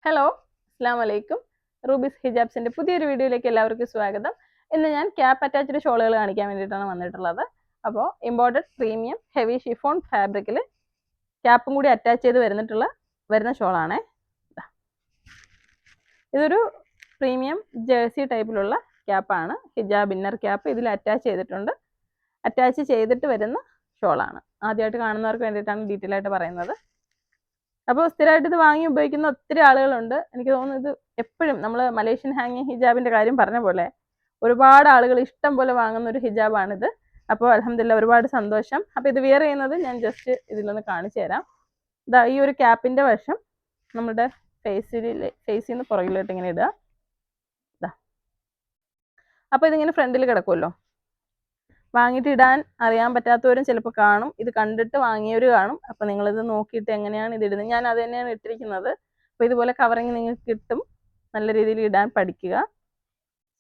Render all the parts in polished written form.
Hello, അസ്സാം വലൈക്കും. Rubies ഹിജാബ്സിന്റെ പുതിയൊരു വീഡിയോയിലേക്ക് എല്ലാവർക്കും സ്വാഗതം. ഇന്ന് ഞാൻ ക്യാപ്പ് അറ്റാച്ച്ഡ് ഷോളുകൾ കാണിക്കാൻ വേണ്ടിയിട്ടാണ് വന്നിട്ടുള്ളത്. അപ്പോൾ ഇമ്പോർട്ടഡ് പ്രീമിയം ഹെവി ഷിഫോൺ ഫാബ്രിക്കിൽ ക്യാപ്പും കൂടി അറ്റാച്ച് ചെയ്ത് വരുന്ന ഷോളാണേ. ഇതൊരു പ്രീമിയം ജേഴ്സി ടൈപ്പിലുള്ള ക്യാപ്പാണ്. ഹിജാബ് ഇന്നർ ക്യാപ്പ് ഇതിൽ അറ്റാച്ച് ചെയ്തിട്ട് വരുന്ന ഷോളാണ്. ആദ്യമായിട്ട് കാണുന്നവർക്ക് വേണ്ടിയിട്ടാണ് ഡീറ്റെയിൽ ആയിട്ട് പറയുന്നത്. അപ്പോൾ സ്ഥിരമായിട്ട് ഇത് വാങ്ങി ഉപയോഗിക്കുന്ന ഒത്തിരി ആളുകളുണ്ട്. എനിക്ക് തോന്നുന്നു ഇത് എപ്പോഴും നമ്മൾ മലേഷ്യൻ ഹാങ്ങിങ് ഹിജാബിൻ്റെ കാര്യം പറഞ്ഞ പോലെ ഒരുപാട് ആളുകൾ ഇഷ്ടം പോലെ വാങ്ങുന്ന ഒരു ഹിജാബാണിത്. അപ്പോൾ അൽഹംദുലില്ലാ ഒരുപാട് സന്തോഷം. അപ്പോൾ ഇത് വെയർ ചെയ്യുന്നത് ഞാൻ ജസ്റ്റ് ഇതിലൊന്ന് കാണിച്ചു തരാം. ഇതാ ഈ ഒരു ക്യാപ്പിൻ്റെ വശം നമ്മുടെ ഫേസിൽ നിന്ന് പുറകിലോട്ട് ഇങ്ങനെ ഇടുക. ഇതാ അപ്പോൾ ഇതിങ്ങനെ ഫ്രണ്ടിൽ കിടക്കുമല്ലോ. വാങ്ങിയിട്ട് ഇടാൻ അറിയാൻ പറ്റാത്തവരും ചിലപ്പോൾ കാണും. ഇത് കണ്ടിട്ട് വാങ്ങിയവർ കാണും. അപ്പോൾ നിങ്ങളിത് നോക്കിയിട്ട് എങ്ങനെയാണ് ഇത് ഇടുന്നത്. ഞാൻ അത് തന്നെയാണ് ഇട്ടിരിക്കുന്നത്. അപ്പോൾ ഇതുപോലെ കവറിങ് നിങ്ങൾക്ക് കിട്ടും. നല്ല രീതിയിൽ ഇടാൻ പഠിക്കുക.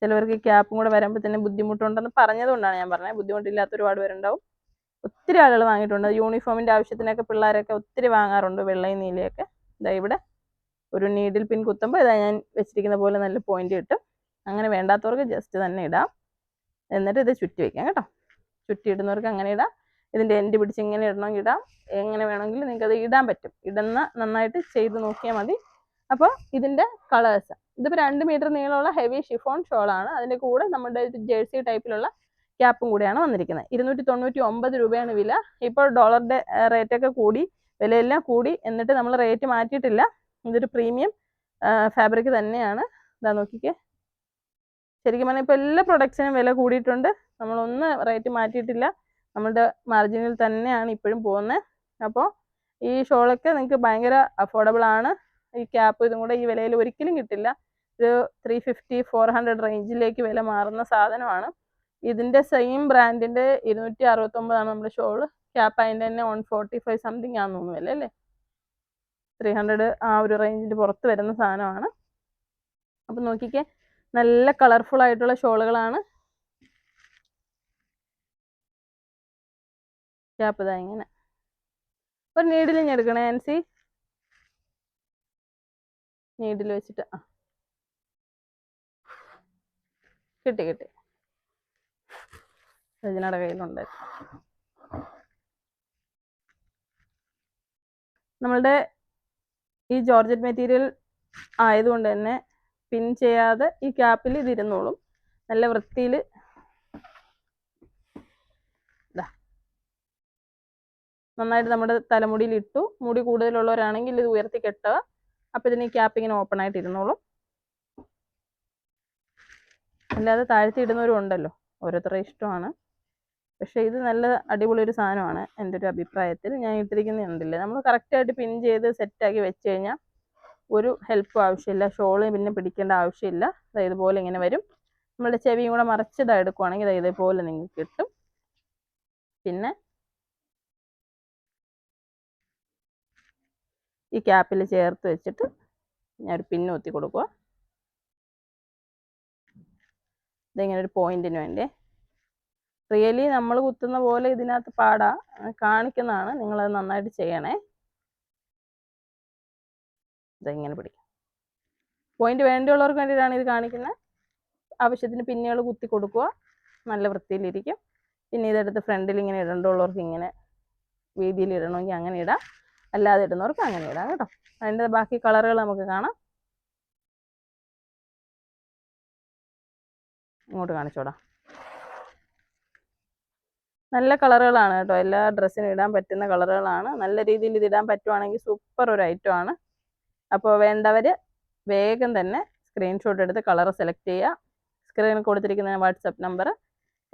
ചിലവർക്ക് ഈ ക്യാപ്പും കൂടെ വരുമ്പോൾ തന്നെ ബുദ്ധിമുട്ടുണ്ടെന്ന് പറഞ്ഞതുകൊണ്ടാണ് ഞാൻ പറഞ്ഞത്. ബുദ്ധിമുട്ടില്ലാത്ത ഒരുപാട് പേരുണ്ടാവും. ഒത്തിരി ആളുകൾ വാങ്ങിയിട്ടുണ്ട്. യൂണിഫോമിൻ്റെ ആവശ്യത്തിനൊക്കെ പിള്ളേരൊക്കെ ഒത്തിരി വാങ്ങാറുണ്ട്. വെള്ളയും നീലയൊക്കെ. ഇതാ ഇവിടെ ഒരു നീഡിൽ പിൻ കുത്തുമ്പോൾ ഇതാ ഞാൻ വെച്ചിരിക്കുന്ന പോലെ നല്ല പോയിന്റ് കിട്ടും. അങ്ങനെ വേണ്ടാത്തവർക്ക് ജസ്റ്റ് തന്നെ ഇടാം. എന്നിട്ട് ഇത് ചുറ്റി വയ്ക്കാം കേട്ടോ. ചുറ്റിയിടുന്നവർക്ക് അങ്ങനെ ഇടാം. ഇതിൻ്റെ എൻഡ് പിടിച്ച് ഇങ്ങനെ ഇടണമെങ്കിൽ ഇടാം. എങ്ങനെ വേണമെങ്കിലും നിങ്ങൾക്ക് അത് ഇടാൻ പറ്റും. നന്നായിട്ട് ചെയ്ത് നോക്കിയാൽ മതി. അപ്പോൾ ഇതിൻ്റെ കളേഴ്സ് ഇതിപ്പോൾ 2 മീറ്റർ നീളമുള്ള ഹെവി ഷിഫോൺ ഷോളാണ്. അതിൻ്റെ കൂടെ നമ്മുടെ ജേഴ്സി ടൈപ്പിലുള്ള ക്യാപ്പും കൂടിയാണ് വന്നിരിക്കുന്നത്. 299 രൂപയാണ് വില. ഇപ്പോൾ ഡോളറിൻ്റെ റേറ്റൊക്കെ കൂടി, വിലയെല്ലാം കൂടി. എന്നിട്ട് നമ്മൾ റേറ്റ് മാറ്റിയിട്ടില്ല. ഇതൊരു പ്രീമിയം ഫാബ്രിക് തന്നെയാണ്. ഇതാ നോക്കിക്കേ. ശരിക്കും പറഞ്ഞാൽ ഇപ്പോൾ എല്ലാ പ്രൊഡക്ട്സിനും വില കൂടിയിട്ടുണ്ട്. നമ്മളൊന്നും റേറ്റ് മാറ്റിയിട്ടില്ല. നമ്മുടെ മാർജിനിൽ തന്നെയാണ് ഇപ്പോഴും പോകുന്നത്. അപ്പോൾ ഈ ഷോളൊക്കെ നിങ്ങൾക്ക് ഭയങ്കര അഫോർഡബിൾ ആണ്. ഈ ക്യാപ്പ് ഇതും കൂടെ ഈ വിലയിൽ ഒരിക്കലും കിട്ടില്ല. ഒരു 350-400 റേഞ്ചിലേക്ക് വില മാറുന്ന സാധനമാണ്. ഇതിൻ്റെ സെയിം ബ്രാൻഡിൻ്റെ 269 നമ്മുടെ ഷോള്. ക്യാപ്പ് അതിൻ്റെ തന്നെ 145 സംതിങ് ആണെന്ന് തോന്നുന്നു വില അല്ലേ. 300 ആ ഒരു റേഞ്ചിൻ്റെ പുറത്ത് വരുന്ന സാധനമാണ്. അപ്പം നോക്കിക്കേ, നല്ല കളർഫുൾ ആയിട്ടുള്ള ഷോളുകളാണ്. ക്യാപ്പ് ഇതാ ഇങ്ങനെ ഒരു നീഡിൽ ഞാൻ എടുക്കണേ ആൻസി. നീഡിൽ വെച്ചിട്ട് കിട്ടി രജനയുടെ കയ്യിലുണ്ട്. നമ്മളുടെ ഈ ജോർജറ്റ് മെറ്റീരിയൽ ആയതുകൊണ്ട് തന്നെ പിൻ ചെയ്യാതെ ഈ ക്യാപ്പിൽ ഇതിരുന്നോളും. നല്ല വൃത്തിയിൽ നന്നായിട്ട് നമ്മുടെ തലമുടിയിൽ ഇട്ടു. മുടി കൂടുതലുള്ളവരാണെങ്കിൽ ഇത് ഉയർത്തി കെട്ടുക. അപ്പോൾ ഇതിന് ഈ ക്യാപ്പ് ഇങ്ങനെ ഓപ്പൺ ആയിട്ട് ഇരുന്നോളും. അല്ലാതെ താഴ്ത്തി ഇടുന്നവരും ഉണ്ടല്ലോ, ഓരോരുത്തരുടെ ഇഷ്ടമാണ്. പക്ഷേ ഇത് നല്ല അടിപൊളി ഒരു സാധനമാണ് എൻ്റെ ഒരു അഭിപ്രായത്തിൽ. ഞാൻ ഇട്ടിരിക്കുന്നുണ്ടല്ലേ, നമ്മൾ കറക്റ്റായിട്ട് പിൻ ചെയ്ത് സെറ്റാക്കി വെച്ച് കഴിഞ്ഞാൽ ഒരു ഹെൽപ്പും ആവശ്യമില്ല. ഷോള് പിന്നെ പിടിക്കേണ്ട ആവശ്യമില്ല. ഇതുപോലെ ഇങ്ങനെ വരും. നമ്മളുടെ ചെവിയും കൂടെ മറച്ചിതാ എടുക്കുവാണെങ്കിൽ ഇതേപോലെ നിങ്ങൾക്ക് കിട്ടും. പിന്നെ ഈ ക്യാപ്പിൽ ചേർത്ത് വെച്ചിട്ട് ഞാനൊരു പിന്ന് കുത്തി കൊടുക്കുക. ഇതിങ്ങനെ ഒരു പോയിന്റിന് വേണ്ടി. റിയലി നമ്മൾ കുത്തുന്ന പോലെ ഇതിനകത്ത് പാടാ കാണിക്കുന്നതാണ്. നിങ്ങളത് നന്നായിട്ട് ചെയ്യണേ. ഇതെങ്ങനെ പിടിക്കും. പോയിന്റ് വേണ്ടിയുള്ളവർക്ക് വേണ്ടിയിട്ടാണ് ഇത് കാണിക്കുന്നത്. ആവശ്യത്തിന് പിന്നുകൾ കുത്തി കൊടുക്കുക. നല്ല വൃത്തിയിലിരിക്കും. പിന്നെ ഇതെടുത്ത് ഫ്രണ്ടിൽ ഇങ്ങനെ ഇടേണ്ടുള്ളവർക്ക് ഇങ്ങനെ വീതിയിൽ ഇടണമെങ്കിൽ അങ്ങനെ ഇടാം. അല്ലാതെ ഇടുന്നവർക്ക് അങ്ങനെ ഇടാം കേട്ടോ. അതിൻ്റെ ബാക്കി കളറുകൾ നമുക്ക് കാണാം. ഇങ്ങോട്ട് കാണിച്ചോടാം. നല്ല കളറുകളാണ് കേട്ടോ. എല്ലാ ഡ്രസ്സിനും ഇടാൻ പറ്റുന്ന കളറുകളാണ്. നല്ല രീതിയിൽ ഇത് ഇടാൻ പറ്റുവാണെങ്കിൽ സൂപ്പർ ഒരു ഐറ്റം ആണ്. അപ്പോൾ വേണ്ടവർ വേഗം തന്നെ സ്ക്രീൻഷോട്ട് എടുത്ത് കളർ സെലക്ട് ചെയ്യുക. സ്ക്രീനിൽ കൊടുത്തിരിക്കുന്ന വാട്സപ്പ് നമ്പർ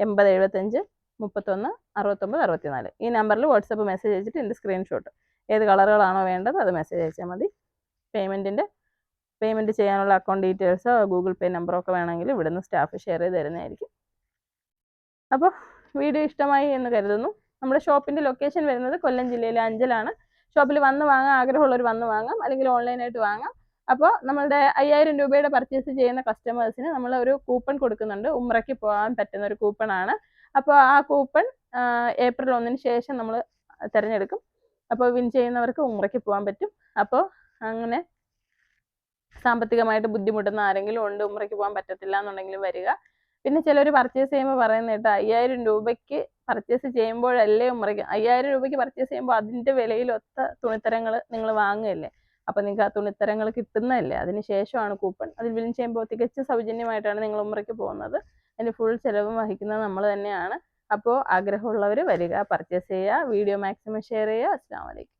8075 31 69 64. ഈ നമ്പറിൽ വാട്സപ്പ് മെസ്സേജ് അയച്ചിട്ട് എൻ്റെ സ്ക്രീൻഷോട്ട് ഏത് കളറുകളാണോ വേണ്ടത് അത് മെസ്സേജ് അയച്ചാൽ മതി. പേയ്മെൻറ്റ് ചെയ്യാനുള്ള അക്കൗണ്ട് ഡീറ്റെയിൽസോ ഗൂഗിൾ പേ നമ്പറോ ഒക്കെ വേണമെങ്കിൽ ഇവിടുന്ന് സ്റ്റാഫ് ഷെയർ ചെയ്ത് തരുന്നതായിരിക്കും. അപ്പോൾ വീഡിയോ ഇഷ്ടമായി എന്ന് കരുതുന്നു. നമ്മുടെ ഷോപ്പിൻ്റെ ലൊക്കേഷൻ വരുന്നത് കൊല്ലം ജില്ലയിലെ അഞ്ചലാണ്. ഷോപ്പിൽ വന്ന് വാങ്ങാൻ ആഗ്രഹമുള്ളവർ വന്ന് വാങ്ങാം, അല്ലെങ്കിൽ ഓൺലൈനായിട്ട് വാങ്ങാം. അപ്പോൾ നമ്മളുടെ 5000 രൂപയുടെ പർച്ചേസ് ചെയ്യുന്ന കസ്റ്റമേഴ്സിന് നമ്മൾ ഒരു കൂപ്പൺ കൊടുക്കുന്നുണ്ട്. ഉംറയ്ക്ക് പോകാൻ പറ്റുന്ന ഒരു കൂപ്പണാണ്. അപ്പോൾ ആ കൂപ്പൺ ഏപ്രിൽ 1 ശേഷം നമ്മൾ തിരഞ്ഞെടുക്കും. അപ്പോൾ വിൻ ചെയ്യുന്നവർക്ക് ഉംറയ്ക്ക് പോകാൻ പറ്റും. അപ്പോൾ അങ്ങനെ സാമ്പത്തികമായിട്ട് ബുദ്ധിമുട്ടുന്ന ആരെങ്കിലും ഉണ്ട്, ഉംറയ്ക്ക് പോകാൻ പറ്റത്തില്ല എന്നുണ്ടെങ്കിൽ വരിക. പിന്നെ ചിലർ പർച്ചേസ് ചെയ്യുമ്പോൾ പറയുന്നത് കേട്ടോ, 5000 രൂപയ്ക്ക് പർച്ചേസ് ചെയ്യുമ്പോഴല്ലേ ഉംറയ്ക്ക്, 5000 രൂപയ്ക്ക് പർച്ചേസ് ചെയ്യുമ്പോൾ അതിൻ്റെ വിലയിലൊത്ത തുണിത്തരങ്ങൾ നിങ്ങൾ വാങ്ങുകയല്ലേ, അപ്പോൾ നിങ്ങൾക്ക് ആ തുണിത്തരങ്ങൾ കിട്ടുന്നതല്ലേ. അതിന് ശേഷമാണ് കൂപ്പൺ. അതിൽ വിൻ ചെയ്യുമ്പോൾ തികച്ചും സൗജന്യമായിട്ടാണ് നിങ്ങൾ ഉംറയ്ക്ക് പോകുന്നത്. അതിൻ്റെ ഫുൾ ചിലവും വഹിക്കുന്നത് നമ്മൾ തന്നെയാണ്. അപ്പോൾ ആഗ്രഹമുള്ളവർ വരിക, പർച്ചേസ് ചെയ്യുക. വീഡിയോ മാക്സിമം ഷെയർ ചെയ്യുക. അസ്സലാമു അലൈക്കും.